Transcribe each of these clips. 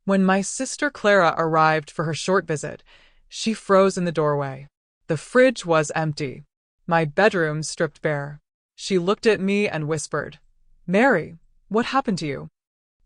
When my sister Clara arrived for her short visit, she froze in the doorway. The fridge was empty. My bedroom stripped bare. She looked at me and whispered, "Mary, what happened to you?"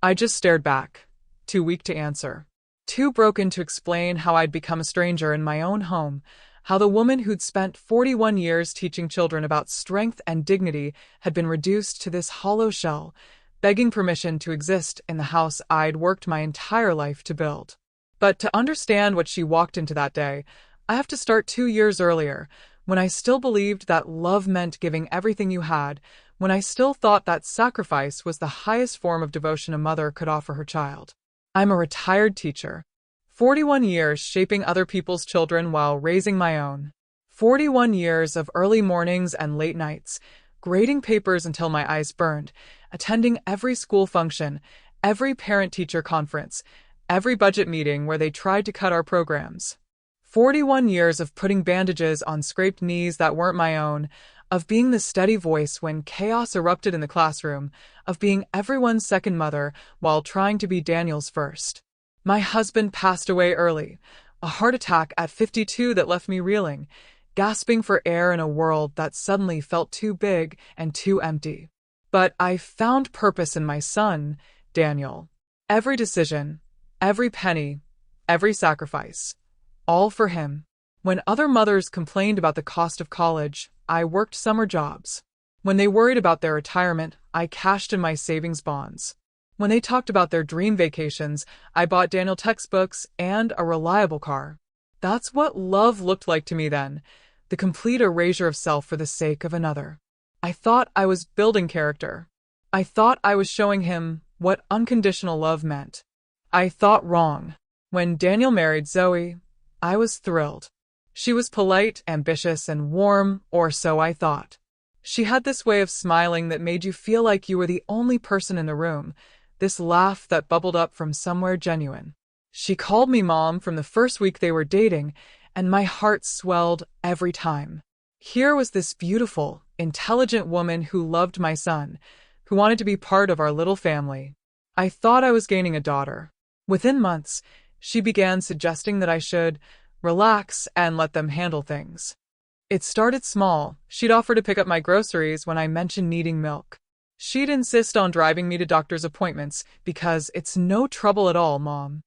I just stared back, too weak to answer, too broken to explain how I'd become a stranger in my own home, how the woman who'd spent 41 years teaching children about strength and dignity had been reduced to this hollow shell, begging permission to exist in the house I'd worked my entire life to build. But to understand what she walked into that day, I have to start 2 years earlier, when I still believed that love meant giving everything you had, when I still thought that sacrifice was the highest form of devotion a mother could offer her child. I'm a retired teacher. 41 years shaping other people's children while raising my own. 41 years of early mornings and late nights, grading papers until my eyes burned, attending every school function, every parent-teacher conference, every budget meeting where they tried to cut our programs. 41 years of putting bandages on scraped knees that weren't my own, of being the steady voice when chaos erupted in the classroom, of being everyone's second mother while trying to be Daniel's first. My husband passed away early, a heart attack at 52 that left me reeling, gasping for air in a world that suddenly felt too big and too empty. But I found purpose in my son, Daniel. Every decision, every penny, every sacrifice, all for him. When other mothers complained about the cost of college, I worked summer jobs. When they worried about their retirement, I cashed in my savings bonds. When they talked about their dream vacations, I bought Daniel textbooks and a reliable car. That's what love looked like to me then, the complete erasure of self for the sake of another. I thought I was building character. I thought I was showing him what unconditional love meant. I thought wrong. When Daniel married Zoe, I was thrilled. She was polite, ambitious, and warm, or so I thought. She had this way of smiling that made you feel like you were the only person in the room, this laugh that bubbled up from somewhere genuine. She called me Mom from the first week they were dating, and my heart swelled every time. Here was this beautiful, intelligent woman who loved my son, who wanted to be part of our little family. I thought I was gaining a daughter. Within months, she began suggesting that I should relax and let them handle things. It started small. She'd offer to pick up my groceries when I mentioned needing milk. She'd insist on driving me to doctor's appointments because it's no trouble at all, Mom.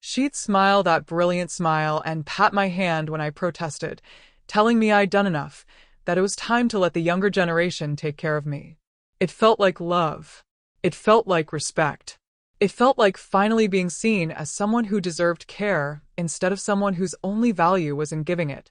She'd smile that brilliant smile and pat my hand when I protested, telling me I'd done enough, that it was time to let the younger generation take care of me. It felt like love. It felt like respect. It felt like finally being seen as someone who deserved care instead of someone whose only value was in giving it.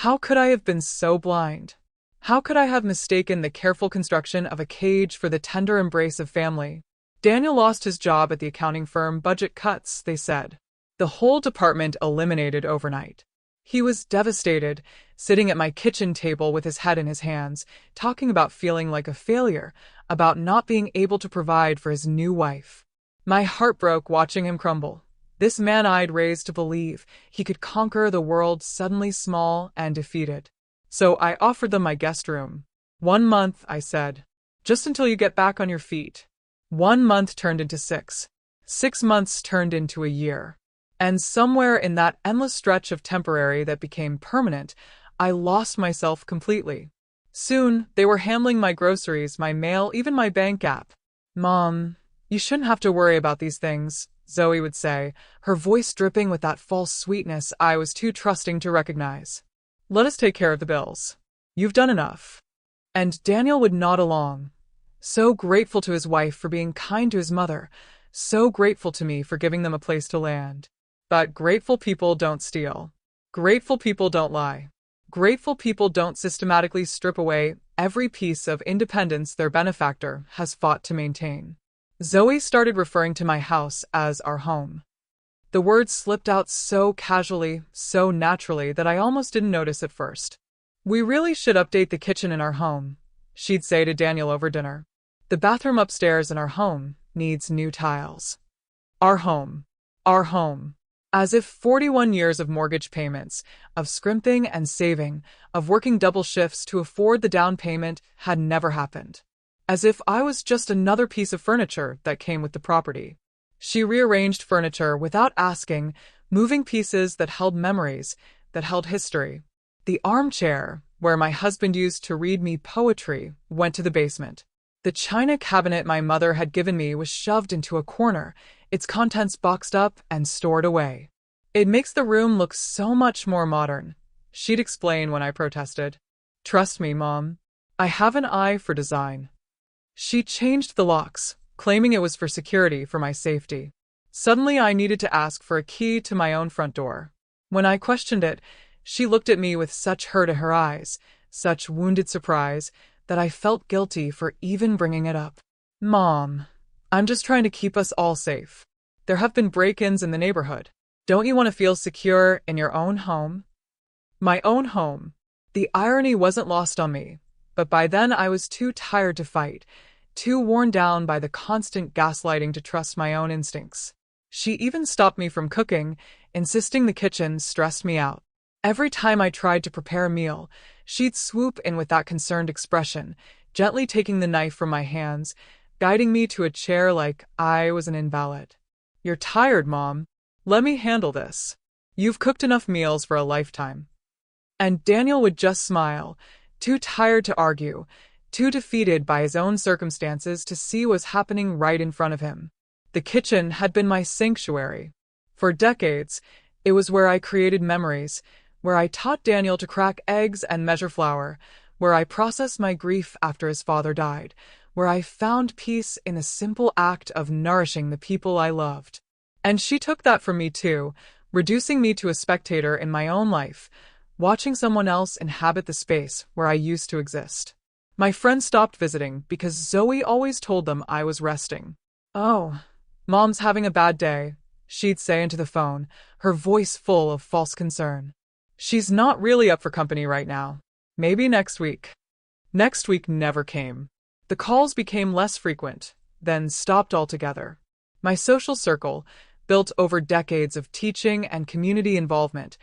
How could I have been so blind? How could I have mistaken the careful construction of a cage for the tender embrace of family? Daniel lost his job at the accounting firm. Budget cuts, they said. The whole department eliminated overnight. He was devastated, sitting at my kitchen table with his head in his hands, talking about feeling like a failure, about not being able to provide for his new wife. My heart broke watching him crumble. This man I'd raised to believe he could conquer the world, suddenly small and defeated. So I offered them my guest room. 1 month, I said. Just until you get back on your feet. 1 month turned into 6. 6 months turned into a year. And somewhere in that endless stretch of temporary that became permanent, I lost myself completely. Soon, they were handling my groceries, my mail, even my bank app. Mom, you shouldn't have to worry about these things, Zoe would say, her voice dripping with that false sweetness I was too trusting to recognize. Let us take care of the bills. You've done enough. And Daniel would nod along, so grateful to his wife for being kind to his mother, so grateful to me for giving them a place to land. But grateful people don't steal. Grateful people don't lie. Grateful people don't systematically strip away every piece of independence their benefactor has fought to maintain. Zoe started referring to my house as our home. The words slipped out so casually, so naturally that I almost didn't notice at first. We really should update the kitchen in our home, she'd say to Daniel over dinner. The bathroom upstairs in our home needs new tiles. Our home. Our home. As if 41 years of mortgage payments, of scrimping and saving, of working double shifts to afford the down payment had never happened. As if I was just another piece of furniture that came with the property. She rearranged furniture without asking, moving pieces that held memories, that held history. The armchair, where my husband used to read me poetry, went to the basement. The china cabinet my mother had given me was shoved into a corner, its contents boxed up and stored away. It makes the room look so much more modern, she'd explain when I protested. Trust me, Mom. I have an eye for design. She changed the locks, claiming it was for security, for my safety. Suddenly I needed to ask for a key to my own front door. When I questioned it, she looked at me with such hurt in her eyes, such wounded surprise, that I felt guilty for even bringing it up. Mom, I'm just trying to keep us all safe. There have been break-ins in the neighborhood. Don't you want to feel secure in your own home? My own home. The irony wasn't lost on me, but by then I was too tired to fight, too worn down by the constant gaslighting to trust my own instincts. She even stopped me from cooking, insisting the kitchen stressed me out. Every time I tried to prepare a meal, she'd swoop in with that concerned expression, gently taking the knife from my hands, guiding me to a chair like I was an invalid. You're tired, Mom. Let me handle this. You've cooked enough meals for a lifetime. And Daniel would just smile, too tired to argue, too defeated by his own circumstances to see what was happening right in front of him. The kitchen had been my sanctuary. For decades, it was where I created memories, where I taught Daniel to crack eggs and measure flour, where I processed my grief after his father died, where I found peace in the simple act of nourishing the people I loved. And she took that from me too, reducing me to a spectator in my own life, watching someone else inhabit the space where I used to exist. My friends stopped visiting because Zoe always told them I was resting. Oh, Mom's having a bad day, she'd say into the phone, her voice full of false concern. She's not really up for company right now. Maybe next week. Next week never came. The calls became less frequent, then stopped altogether. My social circle, built over decades of teaching and community involvement,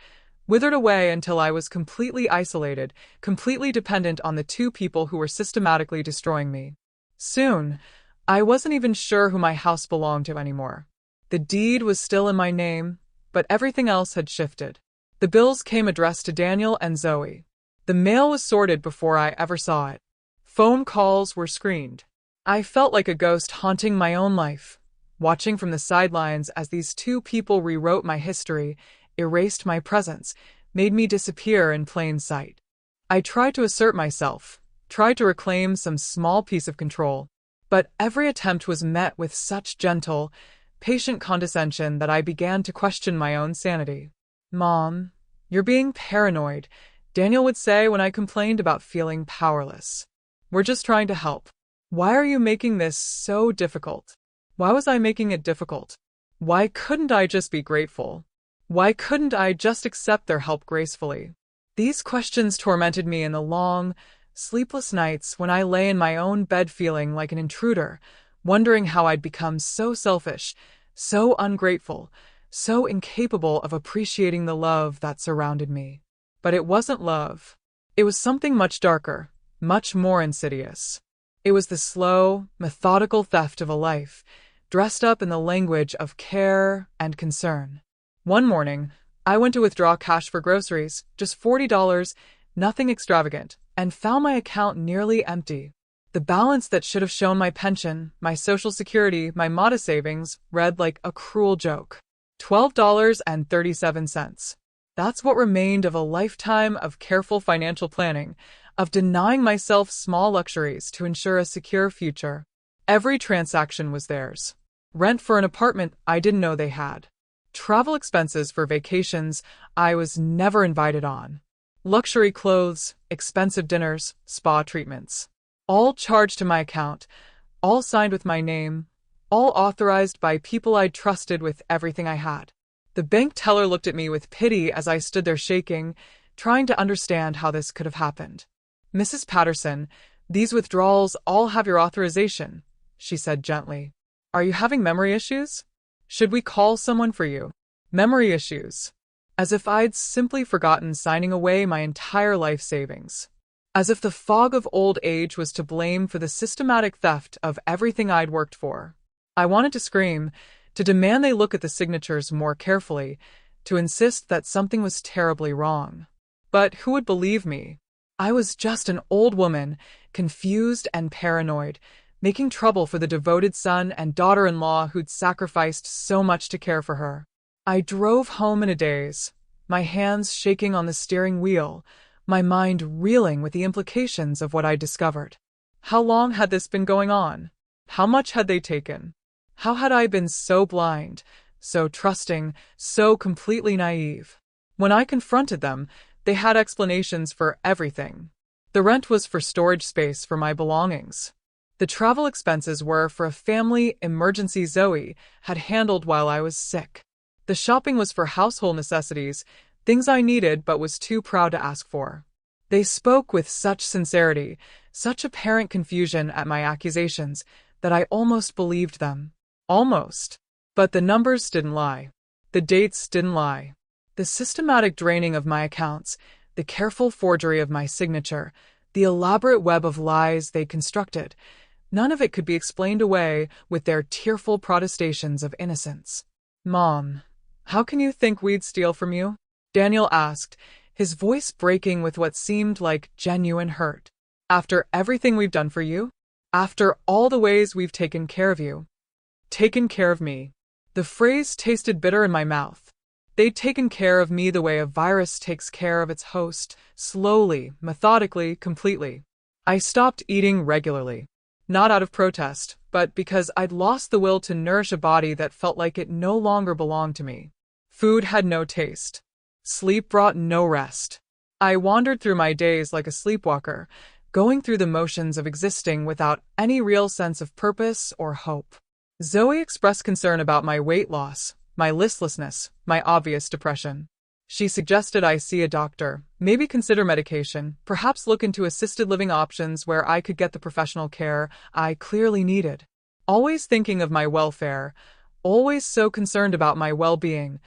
withered away until I was completely isolated, completely dependent on the two people who were systematically destroying me. Soon, I wasn't even sure who my house belonged to anymore. The deed was still in my name, but everything else had shifted. The bills came addressed to Daniel and Zoe. The mail was sorted before I ever saw it. Phone calls were screened. I felt like a ghost haunting my own life, watching from the sidelines as these two people rewrote my history, erased my presence, made me disappear in plain sight. I tried to assert myself, tried to reclaim some small piece of control, but every attempt was met with such gentle, patient condescension that I began to question my own sanity. Mom, you're being paranoid, Daniel would say when I complained about feeling powerless. We're just trying to help. Why are you making this so difficult? Why was I making it difficult? Why couldn't I just be grateful? Why couldn't I just accept their help gracefully? These questions tormented me in the long, sleepless nights when I lay in my own bed feeling like an intruder, wondering how I'd become so selfish, so ungrateful, so incapable of appreciating the love that surrounded me. But it wasn't love. It was something much darker, much more insidious. It was the slow, methodical theft of a life, dressed up in the language of care and concern. One morning, I went to withdraw cash for groceries, just $40, nothing extravagant, and found my account nearly empty. The balance that should have shown my pension, my Social Security, my modest savings, read like a cruel joke. $12.37. That's what remained of a lifetime of careful financial planning, of denying myself small luxuries to ensure a secure future. Every transaction was theirs. Rent for an apartment I didn't know they had. Travel expenses for vacations I was never invited on. Luxury clothes, expensive dinners, spa treatments. All charged to my account, all signed with my name, all authorized by people I'd trusted with everything I had. The bank teller looked at me with pity as I stood there shaking, trying to understand how this could have happened. Mrs. Patterson, these withdrawals all have your authorization, she said gently. Are you having memory issues? Should we call someone for you? Memory issues. As if I'd simply forgotten signing away my entire life savings. As if the fog of old age was to blame for the systematic theft of everything I'd worked for. I wanted to scream, to demand they look at the signatures more carefully, to insist that something was terribly wrong. But who would believe me? I was just an old woman, confused and paranoid, making trouble for the devoted son and daughter-in-law who'd sacrificed so much to care for her. I drove home in a daze, my hands shaking on the steering wheel, my mind reeling with the implications of what I'd discovered. How long had this been going on? How much had they taken? How had I been so blind, so trusting, so completely naive? When I confronted them, they had explanations for everything. The rent was for storage space for my belongings. The travel expenses were for a family emergency Zoe had handled while I was sick. The shopping was for household necessities, things I needed but was too proud to ask for. They spoke with such sincerity, such apparent confusion at my accusations, that I almost believed them. Almost. But the numbers didn't lie. The dates didn't lie. The systematic draining of my accounts, the careful forgery of my signature, the elaborate web of lies they constructed, none of it could be explained away with their tearful protestations of innocence. "Mom, how can you think we'd steal from you?" Daniel asked, his voice breaking with what seemed like genuine hurt. "After everything we've done for you? After all the ways we've taken care of you?" Taken care of me. The phrase tasted bitter in my mouth. They'd taken care of me the way a virus takes care of its host, slowly, methodically, completely. I stopped eating regularly. Not out of protest, but because I'd lost the will to nourish a body that felt like it no longer belonged to me. Food had no taste. Sleep brought no rest. I wandered through my days like a sleepwalker, going through the motions of existing without any real sense of purpose or hope. Zoe expressed concern about my weight loss, my listlessness, my obvious depression. She suggested I see a doctor, maybe consider medication, perhaps look into assisted living options where I could get the professional care I clearly needed. Always thinking of my welfare, always so concerned about my well-being,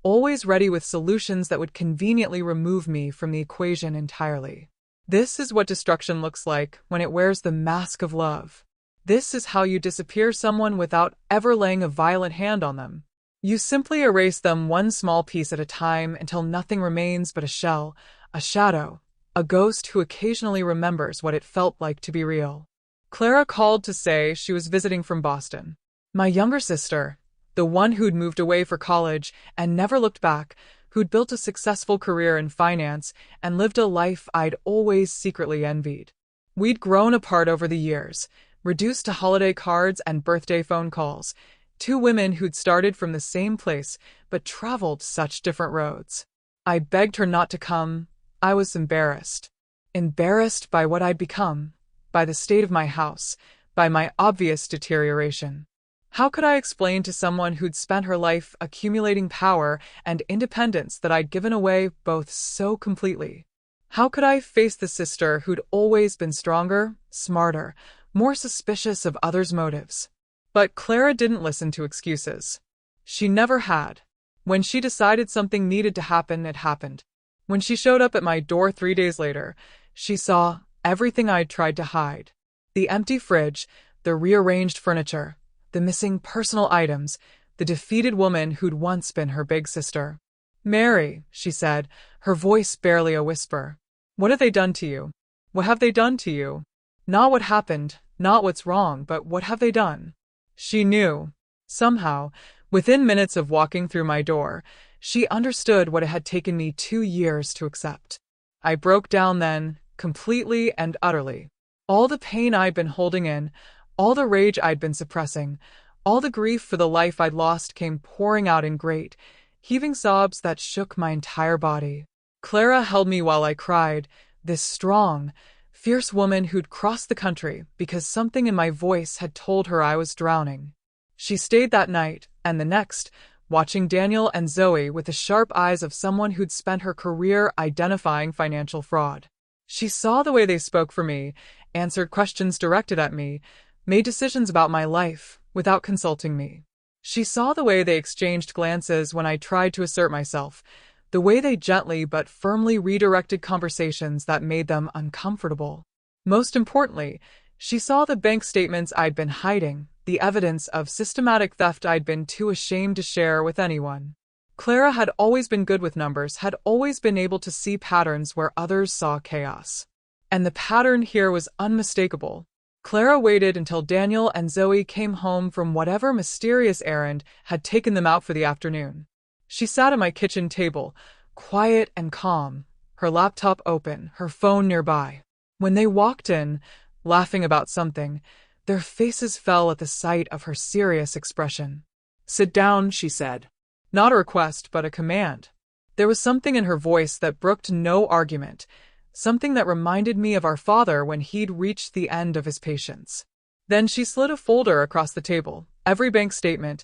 always ready with solutions that would conveniently remove me from the equation entirely. This is what destruction looks like when it wears the mask of love. This is how you disappear someone without ever laying a violent hand on them. You simply erase them one small piece at a time until nothing remains but a shell, a shadow, a ghost who occasionally remembers what it felt like to be real. Clara called to say she was visiting from Boston. My younger sister, the one who'd moved away for college and never looked back, who'd built a successful career in finance and lived a life I'd always secretly envied. We'd grown apart over the years, reduced to holiday cards and birthday phone calls, two women who'd started from the same place but traveled such different roads. I begged her not to come. I was embarrassed. Embarrassed by what I'd become, by the state of my house, by my obvious deterioration. How could I explain to someone who'd spent her life accumulating power and independence that I'd given away both so completely? How could I face the sister who'd always been stronger, smarter, more suspicious of others' motives? But Clara didn't listen to excuses. She never had. When she decided something needed to happen, it happened. When she showed up at my door 3 days later, she saw everything I'd tried to hide. The empty fridge, the rearranged furniture, the missing personal items, the defeated woman who'd once been her big sister. "Mary," she said, her voice barely a whisper. "What have they done to you? What have they done to you? Not what happened, not what's wrong, but what have they done?" She knew. Somehow, within minutes of walking through my door, she understood what it had taken me 2 years to accept. I broke down then, completely and utterly. All the pain I'd been holding in, all the rage I'd been suppressing, all the grief for the life I'd lost came pouring out in great, heaving sobs that shook my entire body. Clara held me while I cried, this strong, fierce woman who'd crossed the country because something in my voice had told her I was drowning. She stayed that night, and the next, watching Daniel and Zoe with the sharp eyes of someone who'd spent her career identifying financial fraud. She saw the way they spoke for me, answered questions directed at me, made decisions about my life without consulting me. She saw the way they exchanged glances when I tried to assert myself, the way they gently but firmly redirected conversations that made them uncomfortable. Most importantly, she saw the bank statements I'd been hiding, the evidence of systematic theft I'd been too ashamed to share with anyone. Clara had always been good with numbers, had always been able to see patterns where others saw chaos. And the pattern here was unmistakable. Clara waited until Daniel and Zoe came home from whatever mysterious errand had taken them out for the afternoon. She sat at my kitchen table, quiet and calm, her laptop open, her phone nearby. When they walked in, laughing about something, their faces fell at the sight of her serious expression. "Sit down," she said. Not a request, but a command. There was something in her voice that brooked no argument, something that reminded me of our father when he'd reached the end of his patience. Then she slid a folder across the table. Every bank statement,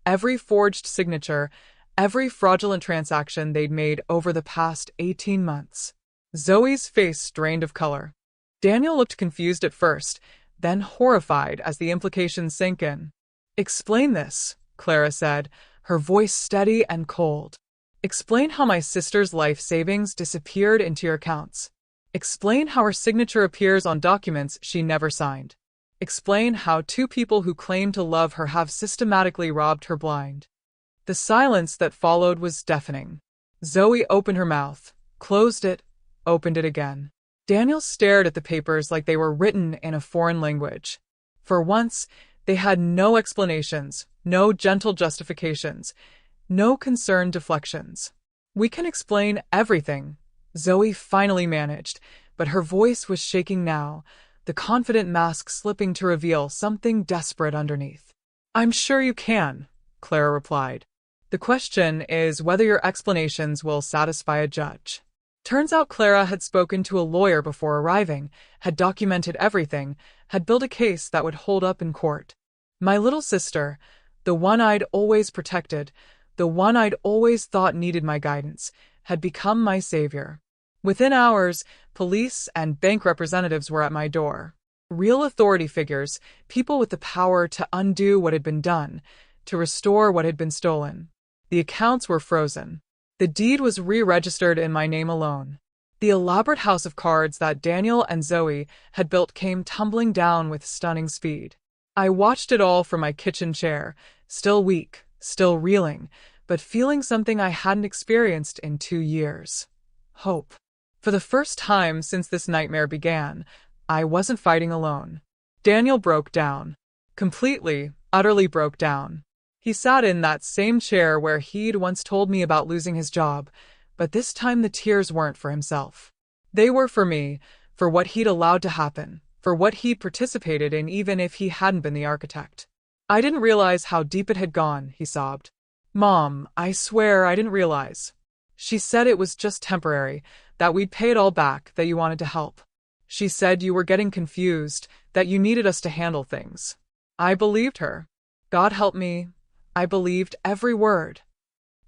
every forged signature, every fraudulent transaction they'd made over the past 18 months. Zoe's face drained of color. Daniel looked confused at first, then horrified as the implications sank in. "Explain this," Clara said, her voice steady and cold. "Explain how my sister's life savings disappeared into your accounts. Explain how her signature appears on documents she never signed. Explain how two people who claim to love her have systematically robbed her blind." The silence that followed was deafening. Zoe opened her mouth, closed it, opened it again. Daniel stared at the papers like they were written in a foreign language. For once, they had no explanations, no gentle justifications, no concerned deflections. "We can explain everything," Zoe finally managed, but her voice was shaking now, the confident mask slipping to reveal something desperate underneath. "I'm sure you can," Clara replied. "The question is whether your explanations will satisfy a judge." Turns out Clara had spoken to a lawyer before arriving, had documented everything, had built a case that would hold up in court. My little sister, the one I'd always protected, the one I'd always thought needed my guidance, had become my savior. Within hours, police and bank representatives were at my door. Real authority figures, people with the power to undo what had been done, to restore what had been stolen. The accounts were frozen. The deed was re-registered in my name alone. The elaborate house of cards that Daniel and Zoe had built came tumbling down with stunning speed. I watched it all from my kitchen chair, still weak, still reeling, but feeling something I hadn't experienced in 2 years. Hope. For the first time since this nightmare began, I wasn't fighting alone. Daniel broke down. Completely, utterly broke down. He sat in that same chair where he'd once told me about losing his job, but this time the tears weren't for himself. They were for me, for what he'd allowed to happen, for what he'd participated in even if he hadn't been the architect. "I didn't realize how deep it had gone," he sobbed. "Mom, I swear I didn't realize. She said it was just temporary, that we'd pay it all back, that you wanted to help. She said you were getting confused, that you needed us to handle things." I believed her. God help me, I believed every word.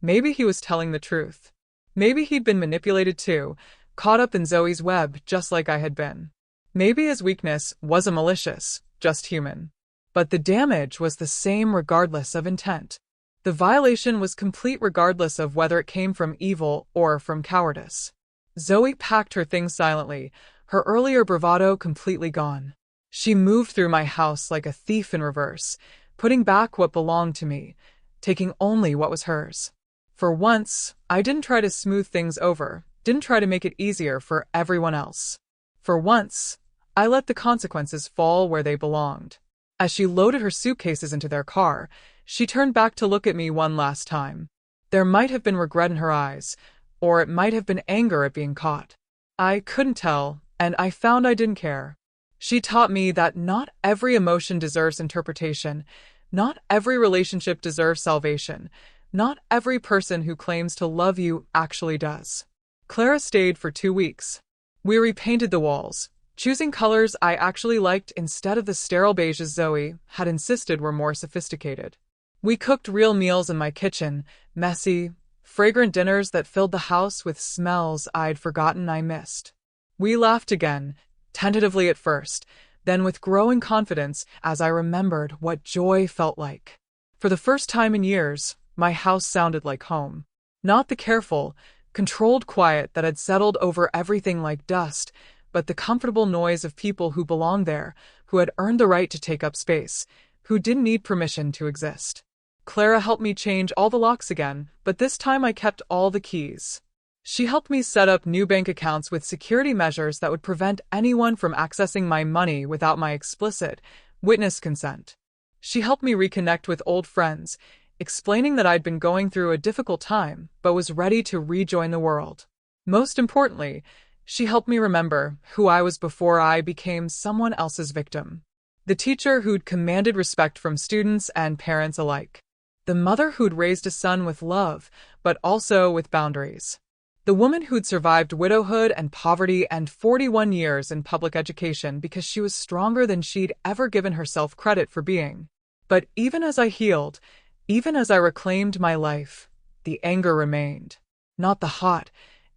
Maybe he was telling the truth. Maybe he'd been manipulated too, caught up in Zoe's web just like I had been. Maybe his weakness wasn't malicious, just human. But the damage was the same regardless of intent. The violation was complete regardless of whether it came from evil or from cowardice. Zoe packed her things silently, her earlier bravado completely gone. She moved through my house like a thief in reverse, putting back what belonged to me, taking only what was hers. For once, I didn't try to smooth things over, didn't try to make it easier for everyone else. For once, I let the consequences fall where they belonged. As she loaded her suitcases into their car, she turned back to look at me one last time. There might have been regret in her eyes, or it might have been anger at being caught. I couldn't tell, and I found I didn't care. She taught me that not every emotion deserves interpretation, not every relationship deserves salvation, not every person who claims to love you actually does. Clara stayed for 2 weeks. We repainted the walls, choosing colors I actually liked instead of the sterile beiges Zoe had insisted were more sophisticated. We cooked real meals in my kitchen, messy, fragrant dinners that filled the house with smells I'd forgotten I missed. We laughed again, tentatively at first, then with growing confidence as I remembered what joy felt like. For the first time in years, my house sounded like home. Not the careful, controlled quiet that had settled over everything like dust, but the comfortable noise of people who belonged there, who had earned the right to take up space, who didn't need permission to exist. Clara helped me change all the locks again, but this time I kept all the keys. She helped me set up new bank accounts with security measures that would prevent anyone from accessing my money without my explicit, witness consent. She helped me reconnect with old friends, explaining that I'd been going through a difficult time, but was ready to rejoin the world. Most importantly, she helped me remember who I was before I became someone else's victim. The teacher who'd commanded respect from students and parents alike. The mother who'd raised a son with love, but also with boundaries. The woman who'd survived widowhood and poverty and 41 years in public education because she was stronger than she'd ever given herself credit for being. But even as I healed, even as I reclaimed my life, the anger remained. Not the hot,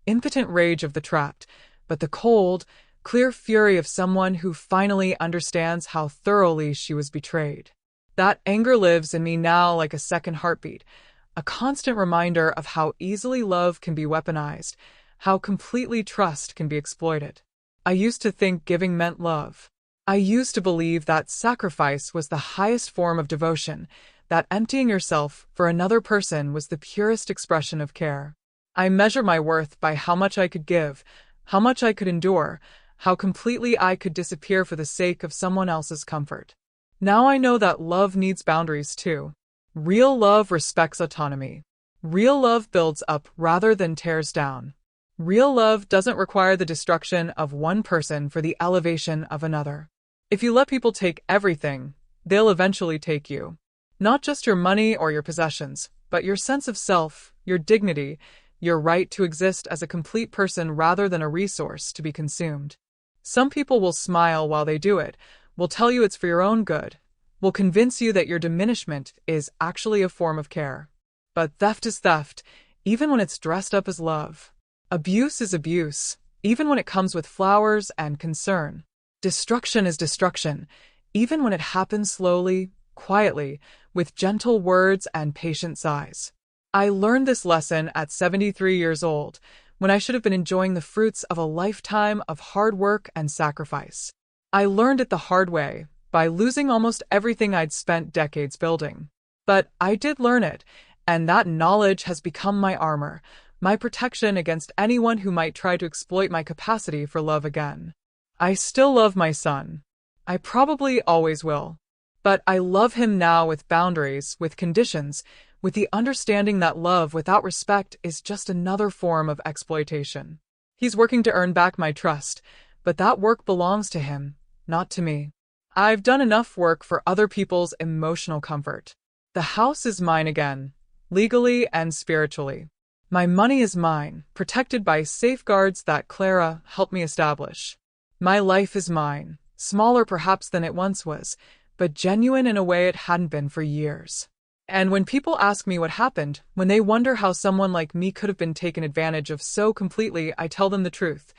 impotent rage of the trapped, but the cold, clear fury of someone who finally understands how thoroughly she was betrayed. That anger lives in me now like a second heartbeat, a constant reminder of how easily love can be weaponized, how completely trust can be exploited. I used to think giving meant love. I used to believe that sacrifice was the highest form of devotion, that emptying yourself for another person was the purest expression of care. I measured my worth by how much I could give, how much I could endure, how completely I could disappear for the sake of someone else's comfort. Now I know that love needs boundaries too. Real love respects autonomy. Real love builds up rather than tears down. Real love doesn't require the destruction of one person for the elevation of another. If you let people take everything, they'll eventually take you. Not just your money or your possessions, but your sense of self, your dignity, your right to exist as a complete person rather than a resource to be consumed. Some people will smile while they do it, will tell you it's for your own good, will convince you that your diminishment is actually a form of care. But theft is theft, even when it's dressed up as love. Abuse is abuse, even when it comes with flowers and concern. Destruction is destruction, even when it happens slowly, quietly, with gentle words and patient sighs. I learned this lesson at 73 years old, when I should have been enjoying the fruits of a lifetime of hard work and sacrifice. I learned it the hard way, by losing almost everything I'd spent decades building. But I did learn it, and that knowledge has become my armor, my protection against anyone who might try to exploit my capacity for love again. I still love my son. I probably always will. But I love him now with boundaries, with conditions, with the understanding that love without respect is just another form of exploitation. He's working to earn back my trust, but that work belongs to him, not to me. I've done enough work for other people's emotional comfort. The house is mine again, legally and spiritually. My money is mine, protected by safeguards that Clara helped me establish. My life is mine, smaller perhaps than it once was, but genuine in a way it hadn't been for years. And when people ask me what happened, when they wonder how someone like me could have been taken advantage of so completely, I tell them the truth.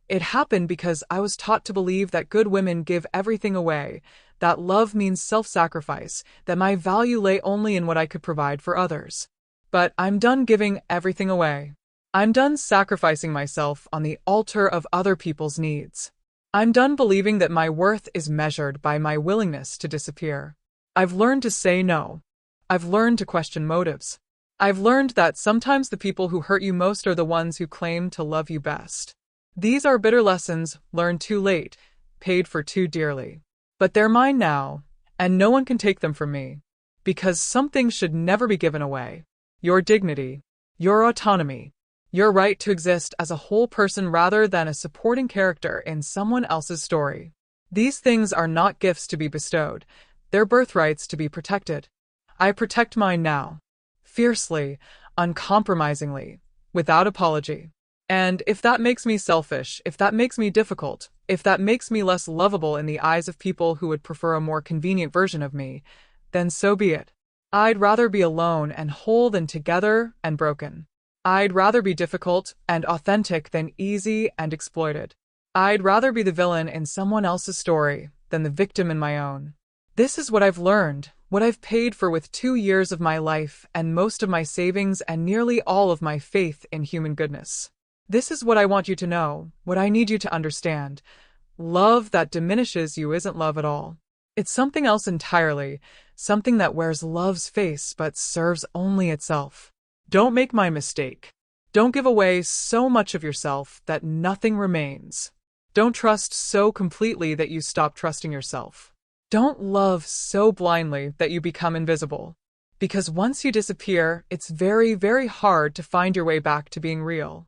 It happened because I was taught to believe that good women give everything away, that love means self-sacrifice, that my value lay only in what I could provide for others. But I'm done giving everything away. I'm done sacrificing myself on the altar of other people's needs. I'm done believing that my worth is measured by my willingness to disappear. I've learned to say no. I've learned to question motives. I've learned that sometimes the people who hurt you most are the ones who claim to love you best. These are bitter lessons, learned too late, paid for too dearly. But they're mine now, and no one can take them from me. Because something should never be given away. Your dignity, your autonomy, your right to exist as a whole person rather than a supporting character in someone else's story. These things are not gifts to be bestowed, they're birthrights to be protected. I protect mine now. Fiercely, uncompromisingly, without apology. And if that makes me selfish, if that makes me difficult, if that makes me less lovable in the eyes of people who would prefer a more convenient version of me, then so be it. I'd rather be alone and whole than together and broken. I'd rather be difficult and authentic than easy and exploited. I'd rather be the villain in someone else's story than the victim in my own. This is what I've learned, what I've paid for with 2 years of my life and most of my savings and nearly all of my faith in human goodness. This is what I want you to know, what I need you to understand. Love that diminishes you isn't love at all. It's something else entirely, something that wears love's face but serves only itself. Don't make my mistake. Don't give away so much of yourself that nothing remains. Don't trust so completely that you stop trusting yourself. Don't love so blindly that you become invisible. Because once you disappear, it's very, very hard to find your way back to being real.